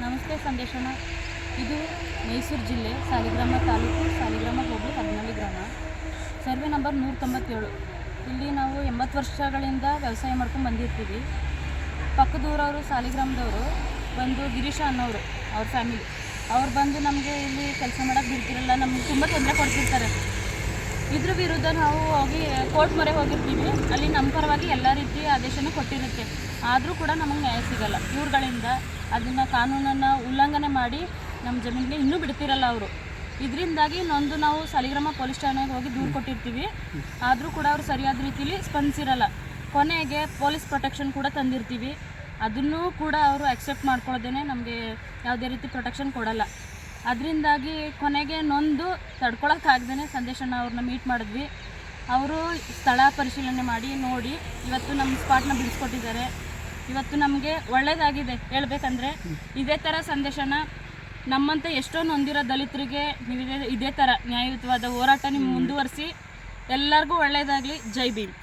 ನಮಸ್ತೆ ಸಂದೇಶನ. ಇದು ಮೈಸೂರು ಜಿಲ್ಲೆ ಸಾಲಿಗ್ರಾಮ ತಾಲೂಕು, ಸಾಲಿಗ್ರಾಮ ಹೋಬಳಿ, ಹರಪನಹಳ್ಳಿ ಗ್ರಾಮ, ಸರ್ವೆ ನಂಬರ್ 197. ಇಲ್ಲಿ ನಾವು 80 ವರ್ಷಗಳಿಂದ ವ್ಯವಸಾಯ ಮಾಡ್ಕೊಂಡು ಬಂದಿರ್ತೀವಿ. ಪಕ್ಕದೂರವರು ಸಾಲಿಗ್ರಾಮದವರು ಬಂದು ಗಿರೀಶ ಅನ್ನೋರು, ಅವ್ರ ಫ್ಯಾಮಿಲಿ ಅವ್ರು ಬಂದು ನಮಗೆ ಇಲ್ಲಿ ಕೆಲಸ ಮಾಡೋಕ್ಕೆ ಬಿಡ್ತಿರಲ್ಲ, ನಮ್ಗೆ ತುಂಬ ತೊಂದರೆ ಕೊಡ್ತಿರ್ತಾರೆ. ಇದ್ರ ವಿರುದ್ಧ ನಾವು ಹೋಗಿ ಕೋರ್ಟ್ ಮೊರೆ ಹೋಗಿರ್ತೀವಿ. ಅಲ್ಲಿ ನಮ್ಮ ಪರವಾಗಿ ಎಲ್ಲ ರೀತಿಯ ಆದೇಶನೂ ಕೊಟ್ಟಿರುತ್ತೆ. ಆದರೂ ಕೂಡ ನಮಗೆ ನ್ಯಾಯ ಸಿಗಲ್ಲ. ಇವ್ರುಗಳಿಂದ ಅದನ್ನು ಕಾನೂನನ್ನು ಉಲ್ಲಂಘನೆ ಮಾಡಿ ನಮ್ಮ ಜಮೀನಿಗೆ ಇನ್ನೂ ಬಿಡ್ತಿರಲ್ಲ ಅವರು. ಇದರಿಂದಾಗಿ ನೊಂದು ನಾವು ಸಾಲಿಗ್ರಾಮ ಪೊಲೀಸ್ ಠಾಣೆಗೆ ಹೋಗಿ ದೂರು ಕೊಟ್ಟಿರ್ತೀವಿ. ಆದರೂ ಕೂಡ ಅವರು ಸರಿಯಾದ ರೀತಿಯಲ್ಲಿ ಸ್ಪಂದಿಸಿರಲ್ಲ. ಕೊನೆಗೆ ಪೊಲೀಸ್ ಪ್ರೊಟೆಕ್ಷನ್ ಕೂಡ ತಂದಿರ್ತೀವಿ. ಅದನ್ನೂ ಕೂಡ ಅವರು ಆಕ್ಸೆಪ್ಟ್ ಮಾಡ್ಕೊಳ್ಳೋದೇ ನಮಗೆ ಯಾವುದೇ ರೀತಿ ಪ್ರೊಟೆಕ್ಷನ್ ಕೊಡಲ್ಲ. ಅದರಿಂದಾಗಿ ಕೊನೆಗೆ ನೊಂದು ತಡ್ಕೊಳಕ್ಕಾಗ್ದೇ ಸಂದೇಶನ ಅವ್ರನ್ನ ಮೀಟ್ ಮಾಡಿದ್ವಿ. ಅವರು ಸ್ಥಳ ಪರಿಶೀಲನೆ ಮಾಡಿ ನೋಡಿ ಇವತ್ತು ನಮ್ಮ ಸ್ಪಾಟ್ನ ಬಿಡಿಸ್ಕೊಟ್ಟಿದ್ದಾರೆ. ಇವತ್ತು ನಮಗೆ ಒಳ್ಳೆಯದಾಗಿದೆ ಹೇಳಬೇಕಂದ್ರೆ. ಇದೇ ಥರ ಸಂದೇಶನ ನಮ್ಮಂತ ಎಷ್ಟೋ ನೊಂದಿರೋ ದಲಿತರಿಗೆ ನೀವು ಇದೇ ಥರ ನ್ಯಾಯಯುತವಾದ ಹೋರಾಟ ನೀವು ಮುಂದುವರಿಸಿ. ಎಲ್ಲರಿಗೂ ಒಳ್ಳೆಯದಾಗಲಿ. ಜೈ ಭೀಮ್.